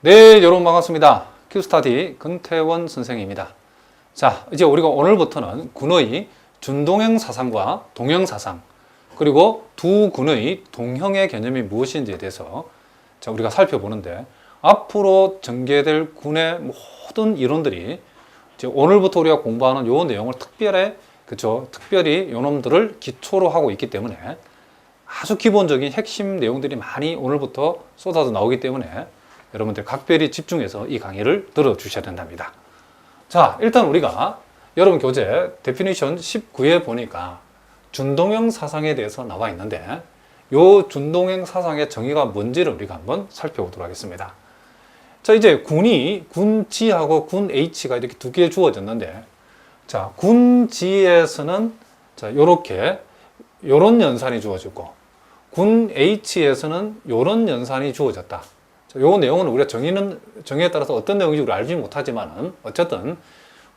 네, 여러분 반갑습니다. 큐스타디 근태원 선생입니다. 자, 이제 우리가 오늘부터는 군의 준동형 사상과 동형 사상, 그리고 두 군의 동형의 개념이 무엇인지에 대해서 우리가 살펴보는데, 앞으로 전개될 군의 모든 이론들이 이제 오늘부터 우리가 공부하는 요 내용을 특별히 요 놈들을 기초로 하고 있기 때문에 아주 기본적인 핵심 내용들이 많이 오늘부터 쏟아져 나오기 때문에 여러분들 각별히 집중해서 이 강의를 들어주셔야 된답니다. 자, 일단 우리가 여러분 교재 데피니션 19에 보니까 준동형 사상에 대해서 나와 있는데, 이 준동형 사상의 정의가 뭔지를 우리가 한번 살펴보도록 하겠습니다. 자, 이제 군 G하고 군 H가 이렇게 두 개 주어졌는데, 자, 군 G에서는 자, 요런 연산이 주어지고, 군 H에서는 요런 연산이 주어졌다. 요 내용은 우리가 정의에 따라서 어떤 내용인지 우리가 알지 못하지만은, 어쨌든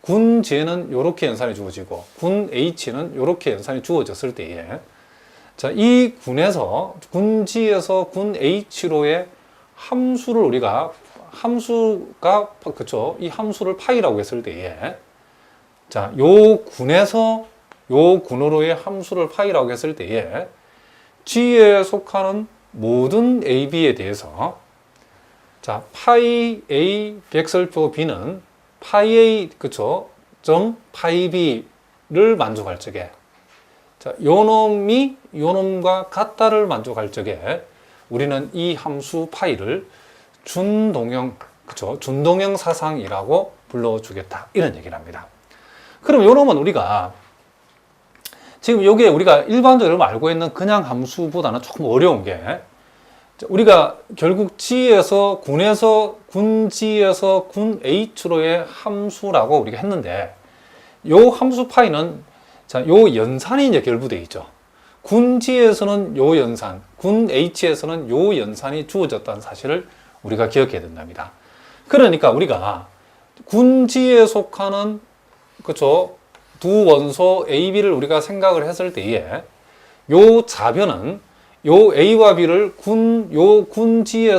군 G에는 요렇게 연산이 주어지고 군 H는 요렇게 연산이 주어졌을 때에, 자, 이 군 G에서 군 H로의 함수를 우리가 이 함수를 파이라고 했을 때에, 자, 요 군으로의 함수를 파이라고 했을 때에 G에 속하는 모든 AB에 대해서, 자, 파이 A 백설표 B는 파이 A, 점 파이 B를 만족할 적에, 자, 요 놈과 같다를 만족할 적에 우리는 이 함수 파이를 준동형 사상이라고 불러주겠다, 이런 얘기를 합니다. 그럼 요 놈은 우리가 지금 요게 우리가 일반적으로 알고 있는 그냥 함수보다는 조금 어려운 게, 우리가 결국 군 G에서 군 H로의 함수라고 우리가 했는데, 요 함수 파이는, 자, 요 연산이 이제 결부되어 있죠. 군 G에서는 요 연산, 군 H에서는 요 연산이 주어졌다는 사실을 우리가 기억해야 된답니다. 그러니까 우리가 군 G에 속하는 두 원소 A, B를 우리가 생각을 했을 때에, 요 좌변은 요 A와 B를 군 G에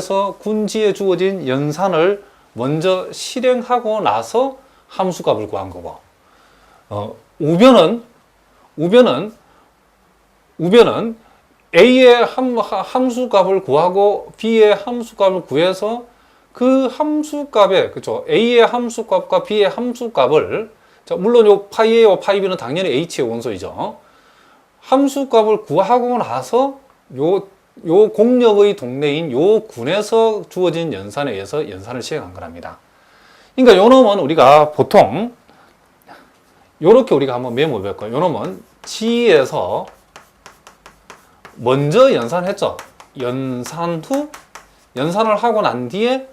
주어진 연산을 먼저 실행하고 나서 함수값을 구한 거고, 우변은 A의 함수값을 구하고 B의 함수값을 구해서 그 함수값에, A의 함수값과 B의 함수값을, 자, 물론 요 파이 A와 파이 B는 당연히 H의 원소이죠. 함수값을 구하고 나서 요 공역의 동네인 요 군에서 주어진 연산에 의해서 연산을 시행한 거랍니다. 그러니까 요 놈은 우리가 보통 요렇게 우리가 한번 메모해 볼 거예요. 요 놈은 G에서 먼저 연산했죠. 연산을 하고 난 뒤에,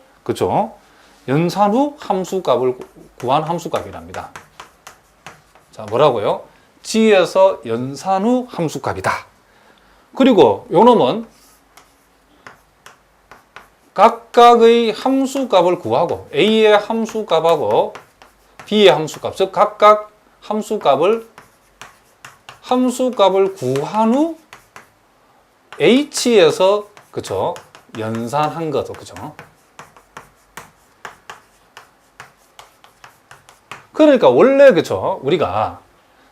연산 후 함수값을 구한 함수값이랍니다. 자, 뭐라고요? G에서 연산 후 함수값이다. 그리고 요 놈은 각각의 함수값을 구하고, A의 함수값하고 B의 함수값, 즉 각각 함수값을 구한 후 H에서 연산한 거죠. 그러니까 원래 우리가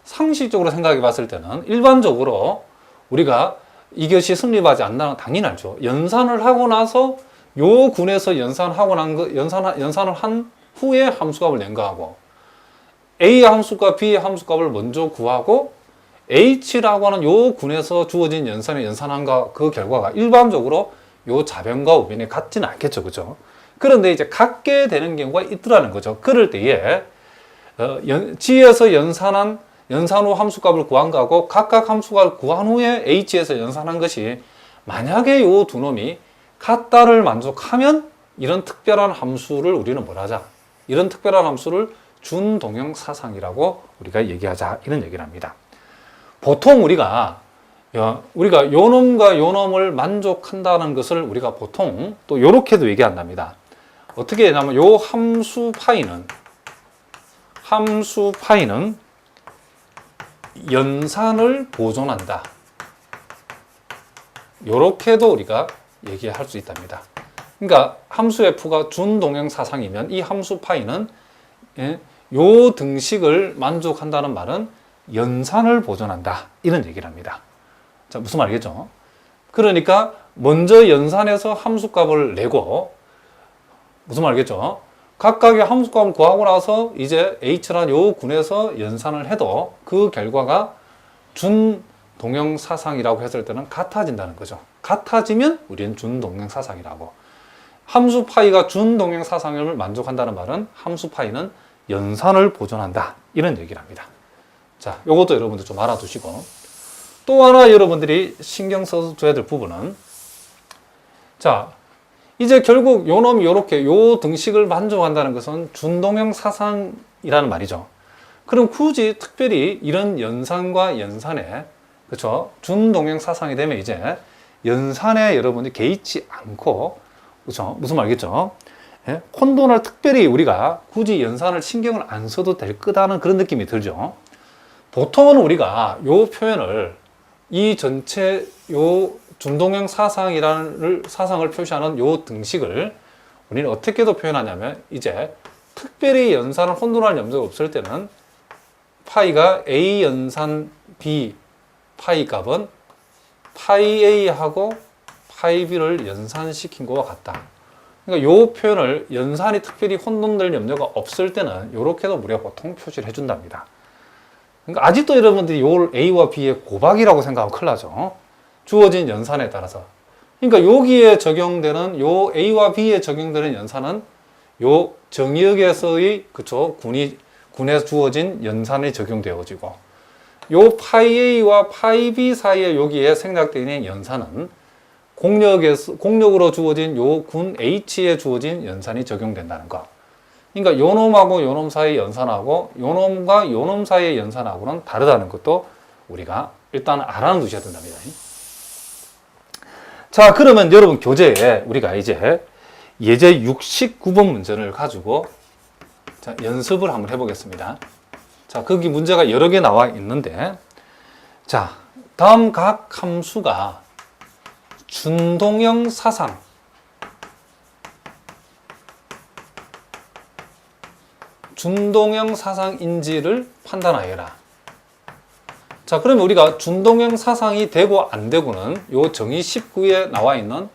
상식적으로 생각해 봤을 때는 일반적으로 우리가 이것이 성립하지 않는다는 건 당연히 알죠. 연산을 하고 나서 요 군에서 연산을 한 후에 함수값을 낸 거하고, A의 함수값, B의 함수값을 먼저 구하고 H라고 하는 요 군에서 주어진 연산에 연산한 그 결과가 일반적으로 요 좌변과 우변이 같지는 않겠죠. 그죠? 그런데 이제 같게 되는 경우가 있더라는 거죠. 그럴 때에 G에서 연산 후 함수값을 구한 거하고 각각 함수값을 구한 후에 H에서 연산한 것이, 만약에 요 두 놈이 같다를 만족하면 이런 특별한 함수를 우리는 이런 특별한 함수를 준동형 사상이라고 우리가 얘기하자, 이런 얘기를 합니다. 보통 우리가 요 놈과 요 놈을 만족한다는 것을 우리가 보통 또 요렇게도 얘기한답니다. 어떻게 하냐면 요 함수 파이는 연산을 보존한다. 요렇게도 우리가 얘기할 수 있답니다. 그러니까 함수 f가 준동형 사상이면 이 함수 파이는 요 등식을 만족한다는 말은 연산을 보존한다. 이런 얘기를 합니다. 자, 무슨 말이겠죠? 그러니까 먼저 연산해서 함수값을 내고 무슨 말이겠죠? 각각의 함수값을 구하고 나서 이제 h라는 요 군에서 연산을 해도 그 결과가 준동형 사상이라고 했을 때는 같아진다는 거죠. 같아지면 우리는 준동형 사상이라고. 함수 파이가 준동형 사상을 만족한다는 말은 함수 파이는 연산을 보존한다. 이런 얘기를 합니다. 자, 요것도 여러분들 좀 알아두시고. 또 하나 여러분들이 신경 써줘야 될 부분은, 자, 이제 결국 요 놈이 요렇게 요 등식을 만족한다는 것은 준동형 사상이라는 말이죠. 그럼 굳이 특별히 이런 연산과 연산에, 그쵸? 준동형 사상이 되면 이제 연산에 여러분이 개의치 않고, 그쵸? 무슨 말이겠죠? 예? 혼돈을 특별히 우리가 굳이 연산을 신경을 안 써도 될 거다는 그런 느낌이 들죠. 보통은 우리가 요 표현을 이 전체 요 준동형 사상이라는 사상을 표시하는 요 등식을 우리는 어떻게도 표현하냐면 이제 특별히 연산을 혼돈할 염두가 없을 때는 파이가 A 연산 B 파이 값은 파이 A하고 파이 B를 연산시킨 것과 같다. 그러니까 요 표현을 연산이 특별히 혼돈될 염려가 없을 때는 이렇게도 우리가 보통 표시를 해준답니다. 그러니까 아직도 여러분들이 요 A와 B의 고박이라고 생각하면 큰일 나죠. 주어진 연산에 따라서. 그러니까 여기에 적용되는 요 A와 B에 적용되는 연산은 요 정의역에서의 그쵸 군에 주어진 연산이 적용되어지고 요 파이 A와 파이 B 사이에 여기에 생략되어 있는 연산은 공력으로 주어진 요 군 H에 주어진 연산이 적용된다는 거. 그러니까 요 놈하고 요 놈 사이의 연산하고 요 놈과 요 놈 사이의 연산하고는 다르다는 것도 우리가 일단 알아두셔야 된답니다. 자, 그러면 여러분 교재에 우리가 이제 예제 69번 문제를 가지고 자, 연습을 한번 해보겠습니다. 자, 거기 문제가 여러 개 나와 있는데, 자, 다음 각 함수가 준동형 사상, 준동형 사상인지를 판단하여라. 자, 그러면 우리가 준동형 사상이 되고 안 되고는 요 정의 19에 나와 있는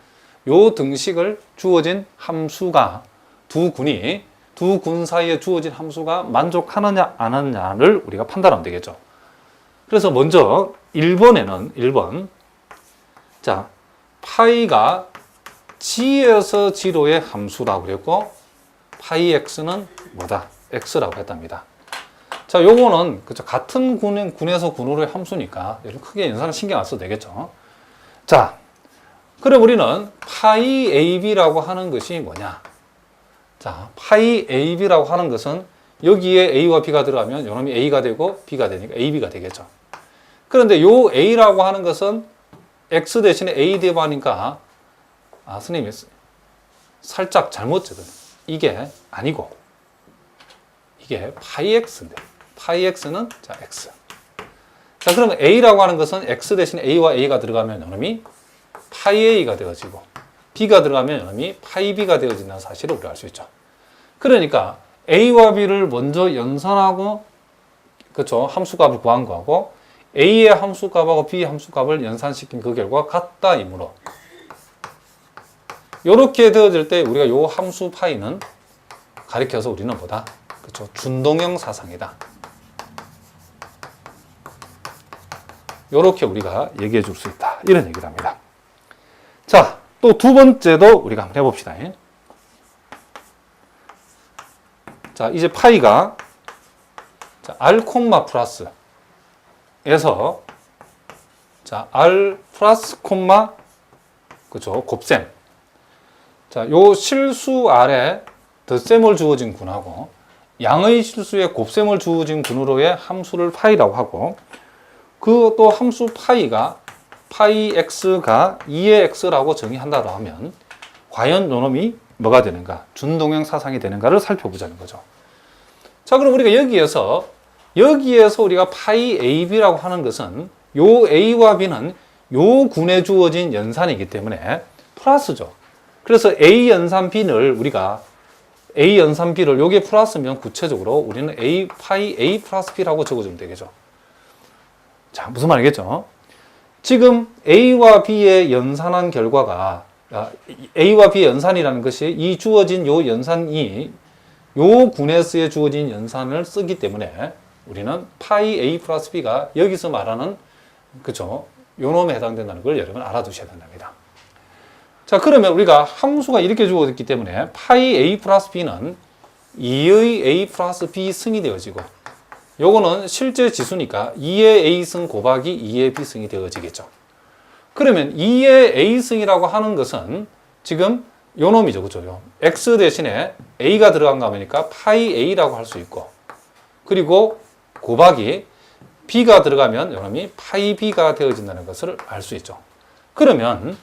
요 등식을 주어진 함수가 두 군 사이에 주어진 함수가 만족하느냐 안 하느냐를 우리가 판단하면 되겠죠. 그래서 먼저 1번 자, 파이가 G에서 G로의 함수라고 그랬고 파이 X는 뭐다? X라고 했답니다. 자, 요거는 그쵸, 같은 군에서 군으로의 함수니까 크게 연산을 신경 안 써도 되겠죠. 자, 그럼 우리는 파이 AB라고 하는 것이 뭐냐? 자, 파이 AB라고 하는 것은 여기에 A와 B가 들어가면 요놈이 A가 되고 B가 되니까 AB가 되겠죠. 그런데 요 A라고 하는 것은 X 대신에 A 대입하니까 선생님이 살짝 잘못 적은 이게 아니고 이게 파이 X인데 파이 X는 자 X. 자, 그러면 A라고 하는 것은 X 대신에 A와 A가 들어가면 요놈이 파이 A가 되어지고 B가 들어가면 요놈이 파이 B가 되어진다는 사실을 우리가 알 수 있죠. 그러니까 A와 B를 먼저 연산하고 그렇죠, 함수값을 구한 거하고 A의 함수값하고 B의 함수값을 연산시킨 그 결과가 같다이므로 이렇게 되어질 때 우리가 요 함수 파이는 가리켜서 우리는 뭐다? 그렇죠, 준동형 사상이다. 이렇게 우리가 얘기해 줄 수 있다. 이런 얘기를 합니다. 자, 또 두 번째도 우리가 한번 해봅시다. 자, 이제 파이가 자, R, 플러스 에서 자, R 플러스 콤마 그죠, 곱셈. 자, 요 실수 R에 덧셈을 주어진 군하고 양의 실수에 곱셈을 주어진 군으로의 함수를 파이라고 하고 그 또 함수 파이가 파이 x가 2의 x라고 정의한다고 하면 과연 요놈이 뭐가 되는가? 준동형 사상이 되는가를 살펴보자는 거죠. 자, 그럼 우리가 여기에서 우리가 파이 AB라고 하는 것은 요 A와 B는 요 군에 주어진 연산이기 때문에 플러스죠. 그래서 A 연산 B를 우리가 A 연산 B를 여기에 플러스면 구체적으로 우리는 A 파이 A 플러스 B라고 적어주면 되겠죠. 자, 무슨 말이겠죠? 지금 A와 B의 연산한 결과가 A와 B의 연산이라는 것이 이 주어진 요 연산이 요 군에서의 주어진 연산을 쓰기 때문에 우리는 파이 A 플러스 B가 여기서 말하는 그죠? 요 놈에 해당된다는 걸 여러분 알아두셔야 된답니다. 자, 그러면 우리가 함수가 이렇게 주어졌기 때문에 파이 A 플러스 B는 2의 A 플러스 B 승이 되어지고 요거는 실제 지수니까 2의 A승 곱하기 2의 B승이 되어지겠죠. 그러면 2의 A승이라고 하는 것은 지금 요 놈이죠. 그죠? X 대신에 A가 들어간가 보니까 파이 A라고 할 수 있고 그리고 곱하기 B가 들어가면 요 놈이 파이 B가 되어진다는 것을 알 수 있죠. 그러면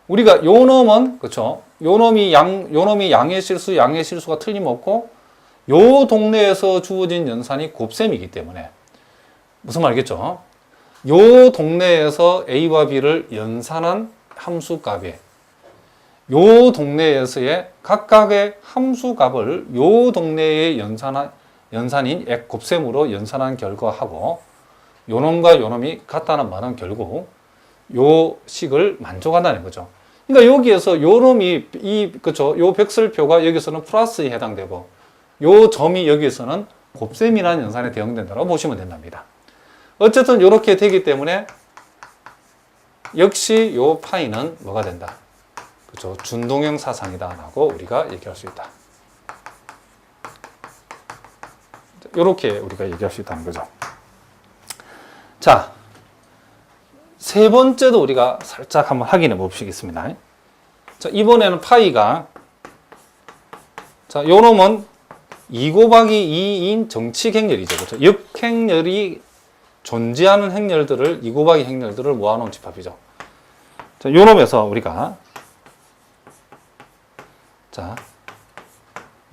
우리가 요 놈은 그렇죠? 요 놈이 양의 실수가 틀림없고 요 동네에서 주어진 연산이 곱셈이기 때문에 무슨 말이겠죠? 요 동네에서 A와 B를 연산한 함수값에 요 동네에서의 각각의 함수값을 요 동네의 연산인 곱셈으로 연산한 결과하고 요 놈과 요 놈이 같다는 말은 결국 요 식을 만족한다는 거죠. 그러니까 여기에서 요 놈이 그쵸? 요 백설표가 여기서는 플러스에 해당되고 요 점이 여기에서는 곱셈이라는 연산에 대응된다고 보시면 된답니다. 어쨌든 이렇게 되기 때문에 역시 요 파이는 뭐가 된다? 그렇죠? 준동형 사상이다라고 우리가 얘기할 수 있다. 이렇게 우리가 얘기할 수 있다는 거죠. 자, 세 번째도 우리가 살짝 한번 확인해 봅시겠습니다. 자, 이번에는 파이가 자, 요 놈은 2 곱하기 2인 정칙 행렬이죠. 그렇죠? 역행렬이 존재하는 행렬들을 2 곱하기 행렬들을 모아놓은 집합이죠. 자, 요 놈에서 우리가 자,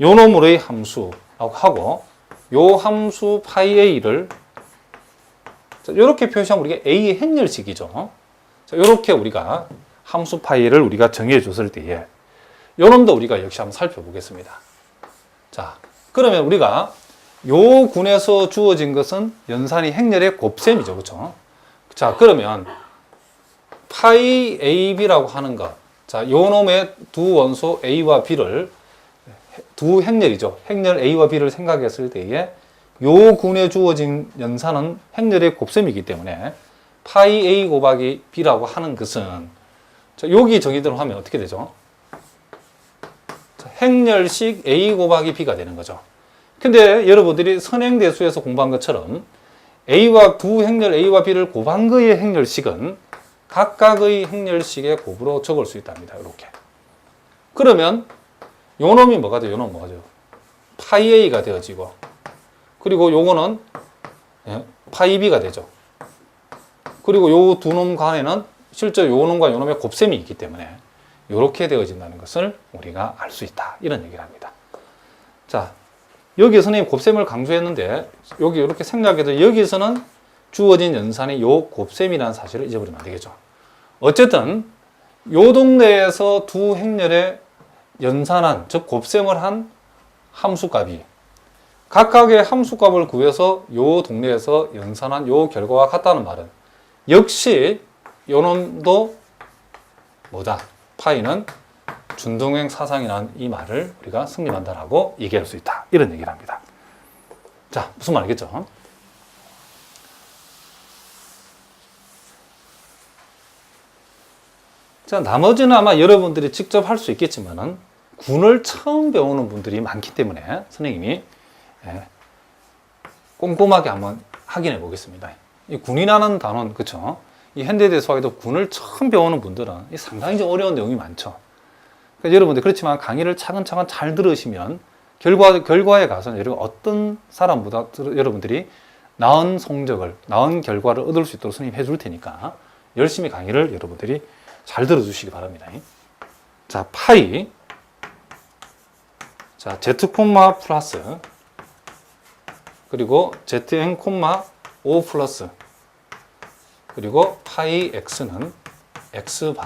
요 놈의 함수라고 하고 요 함수 파이 A를 이렇게 표시하면 우리가 A의 행렬식이죠. 자, 이렇게 우리가 함수 파이를 우리가 정해 줬을 때에 요 놈도 우리가 역시 한번 살펴보겠습니다. 자, 그러면 우리가 요 군에서 주어진 것은 연산이 행렬의 곱셈이죠. 그렇죠? 자, 그러면 파이 AB라고 하는 것. 자, 요 놈의 두 원소 A와 B를 두 행렬이죠. 행렬 A와 B를 생각했을 때에 요 군에 주어진 연산은 행렬의 곱셈이기 때문에 파이 A 곱하기 B라고 하는 것은 자, 여기 정의대로 하면 어떻게 되죠? 자, 행렬식 A 곱하기 B가 되는 거죠. 근데 여러분들이 선행대수에서 공부한 것처럼 두 행렬 A와 B를 곱한 거의 행렬식은 각각의 행렬식의 곱으로 적을 수 있답니다. 이렇게. 그러면 요 놈이 뭐가 돼요? 요 놈 뭐가 돼요? 파이 A가 되어지고 그리고 요거는 파이 B가 되죠. 그리고 요 두 놈 간에는 실제 요 놈과 요 놈의 곱셈이 있기 때문에 이렇게 되어진다는 것을 우리가 알 수 있다. 이런 얘기를 합니다. 자, 여기 선생님 곱셈을 강조했는데 여기 이렇게 생각해도 여기서는 주어진 연산이 요 곱셈이라는 사실을 잊어버리면 안 되겠죠. 어쨌든 요 동네에서 두 행렬의 연산한, 즉 곱셈을 한 함수값이 각각의 함수값을 구해서 요 동네에서 연산한 요 결과와 같다는 말은 역시 요 놈도 뭐다? 파이는 준동행 사상이라는 이 말을 우리가 승립한다라고 얘기할 수 있다. 이런 얘기를 합니다. 자, 무슨 말이겠죠? 자, 나머지는 아마 여러분들이 직접 할 수 있겠지만은 군을 처음 배우는 분들이 많기 때문에 선생님이 꼼꼼하게 한번 확인해 보겠습니다. 이 군이라는 단어는 그렇죠? 이 현대대수학에도 군을 처음 배우는 분들은 상당히 좀 어려운 내용이 많죠. 그러니까 여러분들 그렇지만 강의를 차근차근 잘 들으시면 결과에 가서는 여러분 어떤 사람보다 여러분들이 나은 성적을, 나은 결과를 얻을 수 있도록 선생님이 해줄 테니까 열심히 강의를 여러분들이 잘 들어주시기 바랍니다. 자, 파이. 자, Z 콤마 플러스. 그리고 ZN 콤마 O 플러스. 그리고 파이 X는 X 반.